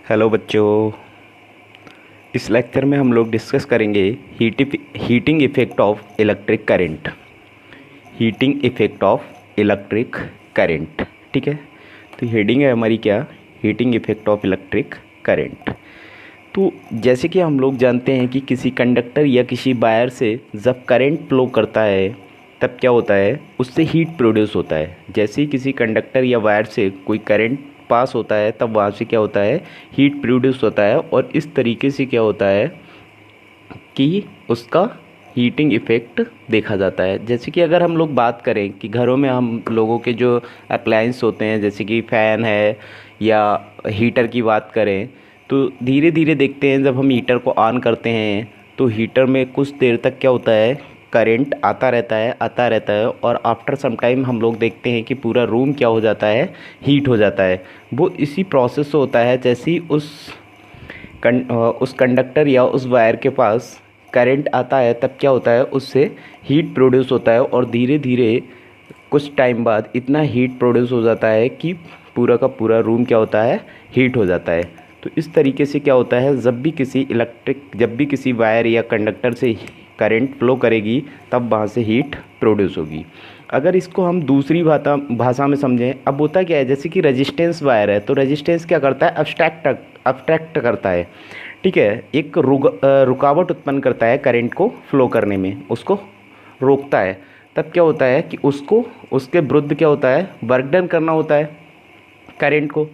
Hello बच्चों। इस lecture में हम लोग डिस्कस करेंगे heating effect of electric current. Heating effect of electric current. ठीक है, तो हेडिंग है हमारी क्या, heating effect of electric current. तो जैसे कि हम लोग जानते हैं कि किसी कंडक्टर या किसी वायर से जब करंट फ्लो करता है तब क्या होता है, उससे हीट प्रोड्यूस होता है। जैसे ही किसी कंडक्टर या वायर से कोई करंट पास होता है तब वहाँ से क्या होता है, हीट प्रोड्यूस होता है। और इस तरीके से क्या होता है कि उसका हीटिंग इफ़ेक्ट देखा जाता है। जैसे कि अगर हम लोग बात करें कि घरों में हम लोगों के जो अप्लायंस होते हैं, जैसे कि फ़ैन है या हीटर की बात करें, तो धीरे धीरे देखते हैं जब हम हीटर को ऑन करते हैं तो हीटर में कुछ देर तक क्या होता है, करंट आता रहता है और आफ्टर सम टाइम हम लोग देखते हैं कि पूरा रूम क्या हो जाता है, हीट हो जाता है। वो इसी प्रोसेस से होता है। जैसे ही उस कंडक्टर या उस वायर के पास करंट आता है तब क्या होता है, उससे हीट प्रोड्यूस होता है और धीरे धीरे कुछ टाइम बाद इतना हीट प्रोड्यूस हो जाता है कि पूरा का पूरा रूम क्या होता है, हीट हो जाता है। तो इस तरीके से क्या होता है, जब भी किसी वायर या कंडक्टर से करंट फ्लो करेगी तब वहाँ से हीट प्रोड्यूस होगी। अगर इसको हम दूसरी भाषा में समझें, अब होता क्या है, जैसे कि रेजिस्टेंस वायर है तो रेजिस्टेंस क्या करता है, अब्स्ट्रैक्ट करता है। ठीक है, एक रुकावट उत्पन्न करता है करंट को फ्लो करने में, उसको रोकता है। तब क्या होता है कि उसको उसके विरुद्ध क्या होता है, वर्क डन करना होता है करंट को।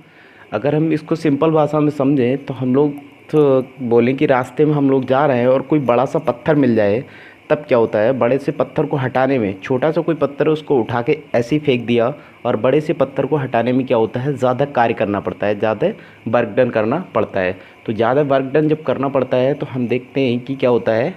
अगर हम इसको सिंपल भाषा में समझें तो हम लोग तो बोलें कि रास्ते में हम लोग जा रहे हैं और कोई बड़ा सा पत्थर मिल जाए, तब क्या होता है, बड़े से पत्थर को हटाने में, छोटा सा कोई पत्थर है उसको उठा के ऐसे ही फेंक दिया, और बड़े से पत्थर को हटाने में क्या होता है, ज़्यादा कार्य करना पड़ता है, ज़्यादा वर्क डन करना पड़ता है। तो ज़्यादा वर्क डन जब करना पड़ता है तो हम देखते हैं कि क्या होता है,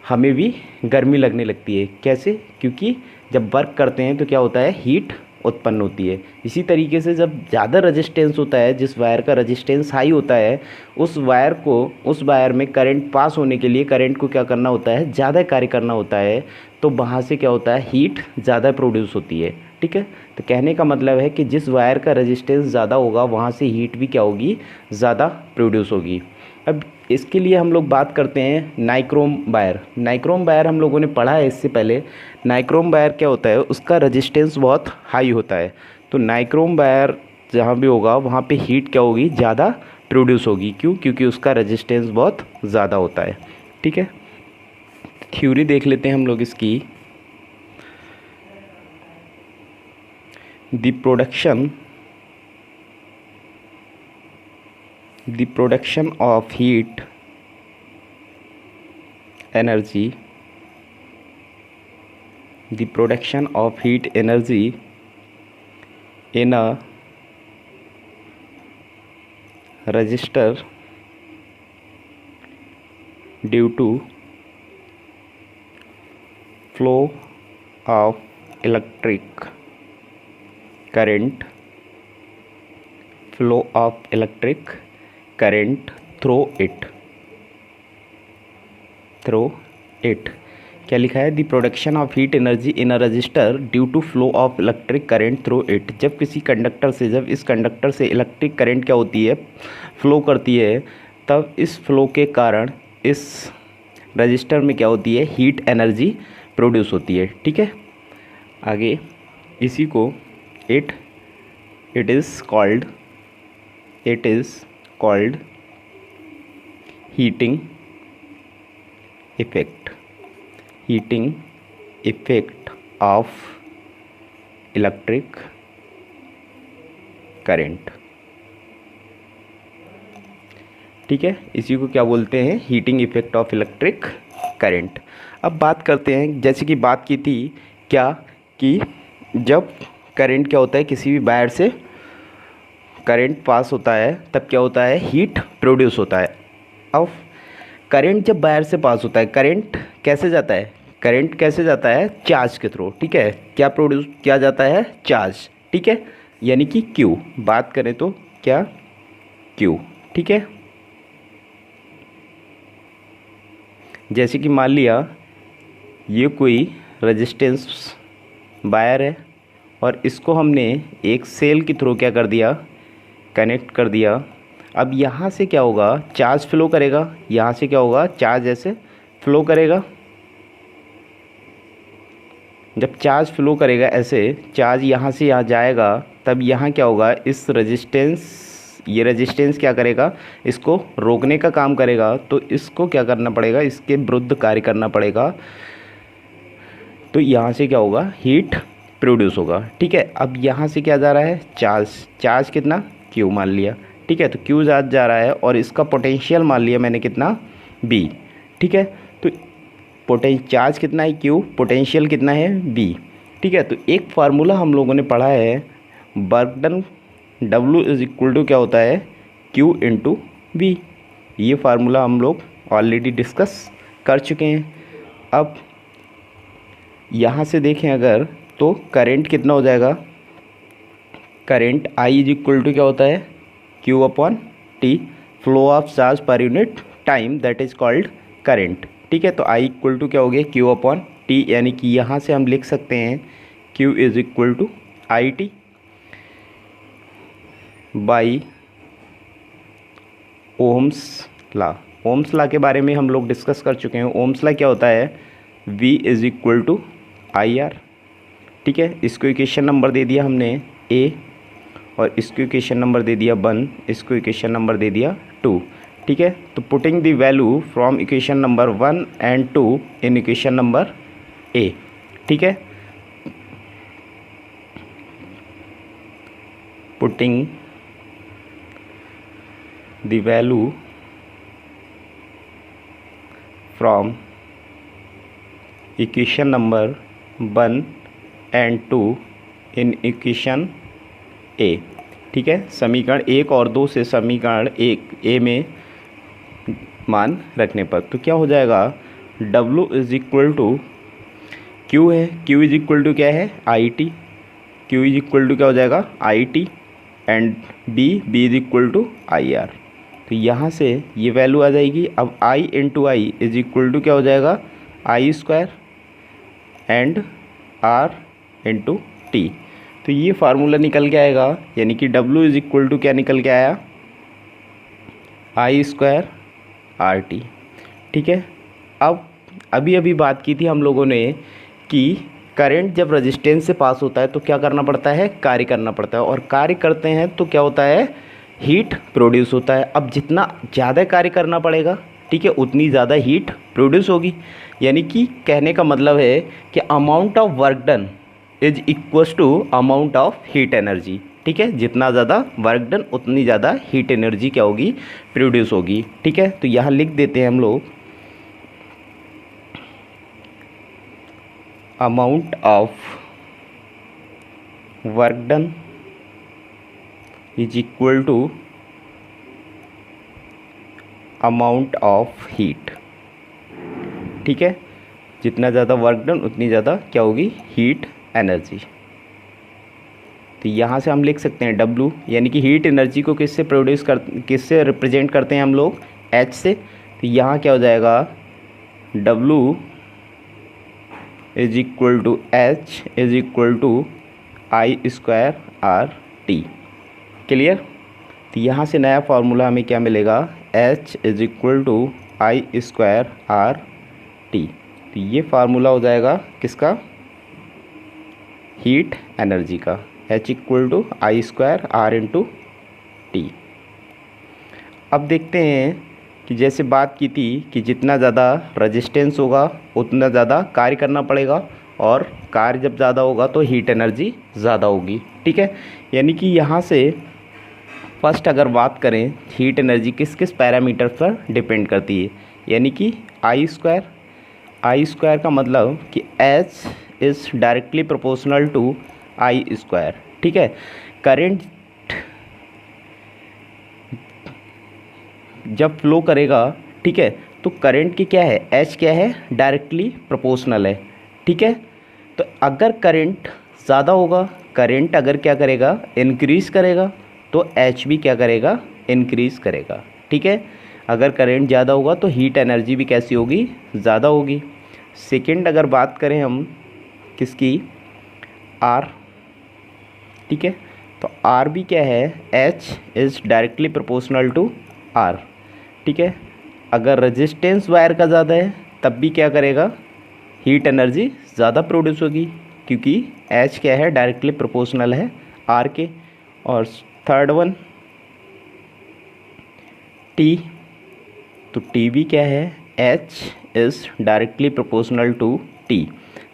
हमें भी गर्मी लगने लगती है। कैसे, क्योंकि जब वर्क करते हैं तो क्या होता है, हीट उत्पन्न होती है। इसी तरीके से जब ज़्यादा रेजिस्टेंस होता है, जिस वायर का रेजिस्टेंस हाई होता है, उस वायर में करंट पास होने के लिए करंट को क्या करना होता है, ज़्यादा कार्य करना होता है। तो वहाँ से क्या होता है, हीट ज़्यादा प्रोड्यूस होती है। ठीक है, तो कहने का मतलब है कि जिस वायर का रेजिस्टेंस ज़्यादा होगा वहाँ से हीट भी क्या होगी, ज़्यादा प्रोड्यूस होगी। अब इसके लिए हम लोग बात करते हैं नाइक्रोम वायर। नाइक्रोम वायर हम लोगों ने पढ़ा है इससे पहले। नाइक्रोम वायर क्या होता है, उसका रेजिस्टेंस बहुत हाई होता है। तो नाइक्रोम वायर जहाँ भी होगा वहाँ पे हीट क्या होगी, ज़्यादा प्रोड्यूस होगी। क्यों, क्योंकि उसका रेजिस्टेंस बहुत ज़्यादा होता है। ठीक है, थ्योरी देख लेते हैं हम लोग इसकी। The production of heat energy the production of heat energy in a resistor due to flow of electric current through it क्या लिखा है, the production of heat energy in a resistor due to flow of electric current through it. जब इस conductor से electric current क्या होती है, flow करती है, तब इस फ्लो के कारण इस रजिस्टर में क्या होती है, हीट एनर्जी प्रोड्यूस होती है। ठीक है, आगे इसी को it is called heating effect of electric current. ठीक है, इसी को क्या बोलते हैं, heating effect of electric current. अब बात करते हैं, जैसे कि बात की थी क्या, कि जब करंट क्या होता है, किसी भी वायर से करंट पास होता है तब क्या होता है, हीट प्रोड्यूस होता है। अब करंट जब वायर से पास होता है, करंट कैसे जाता है, चार्ज के थ्रू। ठीक है, क्या प्रोड्यूस किया जाता है, चार्ज। ठीक है, यानी कि क्यू, बात करें तो क्या, क्यू। ठीक है, जैसे कि मान लिया ये कोई रेजिस्टेंस वायर है और इसको हमने एक सेल के थ्रू क्या कर दिया, कनेक्ट कर दिया अब यहाँ से क्या होगा, चार्ज फ्लो करेगा, यहाँ से क्या होगा, चार्ज ऐसे फ्लो करेगा। जब चार्ज फ्लो करेगा ऐसे, चार्ज यहाँ से यहाँ जाएगा, तब यहाँ क्या होगा, इस रेजिस्टेंस, ये रेजिस्टेंस क्या करेगा, इसको रोकने का काम करेगा। तो इसको क्या करना पड़ेगा, इसके विरुद्ध कार्य करना पड़ेगा। तो यहाँ से क्या होगा, हीट प्रोड्यूस होगा। ठीक है, अब यहाँ से क्या जा रहा है, चार्ज कितना, क्यू मान लिया। ठीक है, तो क्यू चार्ज जा रहा है और इसका पोटेंशियल मान लिया मैंने कितना, बी। ठीक है, तो चार्ज कितना है, क्यू, पोटेंशियल कितना है, बी। ठीक है, तो एक फार्मूला हम लोगों ने पढ़ा है, work done W is equal to क्या होता है, Q इंटू वी। ये फार्मूला हम लोग ऑलरेडी डिस्कस कर चुके हैं। अब यहाँ से देखें अगर, तो करंट कितना हो जाएगा, current I is equal to क्या होता है, Q upon T, flow of charge per unit time, that is called current. ठीक है, तो I इक्वल टू क्या हो गया, Q अपॉन T, यानी कि यहाँ से हम लिख सकते हैं Q is equal to IT by ohms law. Ohms law के बारे में हम लोग डिस्कस कर चुके हैं। ओम्स ला क्या होता है, V is equal to IR। ठीक है, इसको इक्वेशन नंबर दे दिया हमने A, और इसको इक्वेशन नंबर दे दिया 1, इसको इक्वेशन नंबर दे दिया 2। ठीक है, तो putting the value from equation number 1 and 2 in equation number A। ठीक है, putting the value from equation number 1 and 2 in equation A। ठीक है, समीकरण 1 और 2 से समीकरण 1 A में मान रखने पर तो क्या हो जाएगा, W is equal to Q है, Q इज इक्वल टू क्या है, IT, Q is equal to क्या हो जाएगा, IT, and B is equal to IR। तो यहाँ से ये वैल्यू आ जाएगी। अब I into I is equal to क्या हो जाएगा, I square and R into T. तो ये फार्मूला निकल के आएगा, यानी कि W इज इक्वल टू क्या निकल के आया, I स्क्वायर RT। ठीक है, अब अभी बात की थी हम लोगों ने कि करंट जब रेजिस्टेंस से पास होता है तो क्या करना पड़ता है, कार्य करना पड़ता है, और कार्य करते हैं तो क्या होता है, हीट प्रोड्यूस होता है। अब जितना ज़्यादा कार्य करना पड़ेगा, ठीक है, उतनी ज़्यादा हीट प्रोड्यूस होगी। यानी कि कहने का मतलब है कि amount of work done is equals to amount of heat energy. ठीक है, जितना ज़्यादा वर्क डन उतनी ज़्यादा हीट एनर्जी क्या होगी, प्रोड्यूस होगी। ठीक है, तो यहाँ लिख देते हैं हम लोग, amount of work done is equal to amount of heat. ठीक है, जितना ज़्यादा वर्क डन उतनी ज़्यादा क्या होगी, हीट एनर्जी। तो यहाँ से हम लिख सकते हैं W, यानी कि हीट एनर्जी को किससे रिप्रेजेंट करते हैं हम लोग, H से। तो यहाँ क्या हो जाएगा, W is equal to H is equal to I square RT। Clear. तो यहाँ से नया फार्मूला हमें क्या मिलेगा, H is equal to I square RT। तो ये फार्मूला हो जाएगा किसका, हीट एनर्जी का, H equal to I square R into T. अब देखते हैं कि जैसे बात की थी कि जितना ज़्यादा रेजिस्टेंस होगा उतना ज़्यादा कार्य करना पड़ेगा, और कार्य जब ज़्यादा होगा तो हीट एनर्जी ज़्यादा होगी। ठीक है, यानी कि यहाँ से फर्स्ट अगर बात करें, हीट एनर्जी किस किस पैरामीटर पर डिपेंड करती है, यानी कि I स्क्वायर का मतलब कि H is directly proportional to I square. ठीक है, करंट जब फ्लो करेगा, ठीक है, तो करंट की क्या है, H क्या है, डायरेक्टली प्रोपोर्शनल है। ठीक है, तो अगर करंट ज़्यादा होगा, करंट अगर क्या करेगा, इंक्रीज़ करेगा, तो H भी क्या करेगा, इंक्रीज़ करेगा। ठीक है, अगर करंट ज़्यादा होगा तो हीट एनर्जी भी कैसी होगी, ज़्यादा होगी। सेकंड अगर बात करें हम किसकी, R। ठीक है, तो आर भी क्या है, H is directly proportional to R, ठीक है। अगर रेजिस्टेंस वायर का ज़्यादा है तब भी क्या करेगा, हीट एनर्जी ज़्यादा प्रोड्यूस होगी, क्योंकि एच क्या है, डायरेक्टली प्रोपोर्शनल है आर के। और थर्ड वन टी, तो टी भी क्या है, H is directly proportional to T.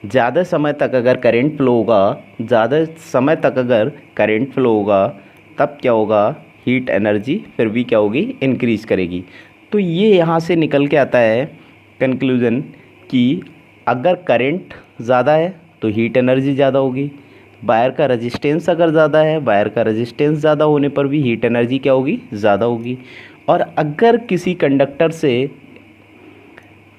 ज़्यादा समय तक अगर करंट फ्लो होगा, ज़्यादा समय तक अगर करंट फ्लो होगा तब क्या होगा, हीट एनर्जी फिर भी क्या होगी, इंक्रीज़ करेगी। तो ये यहाँ से निकल के आता है कंक्लूज़न कि अगर करंट ज़्यादा है तो हीट एनर्जी ज़्यादा होगी, वायर का रेजिस्टेंस अगर ज़्यादा है, वायर का रेजिस्टेंस ज़्यादा होने पर भी हीट एनर्जी क्या होगी, ज़्यादा होगी। और अगर किसी कंडक्टर से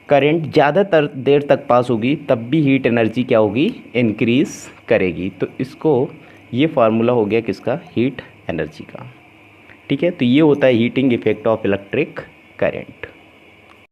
करंट ज़्यादातर देर तक पास होगी तब भी हीट एनर्जी क्या होगी, इंक्रीज़ करेगी। तो इसको, ये फार्मूला हो गया किसका, हीट एनर्जी का, ठीक है। तो ये होता है heating effect of electric current.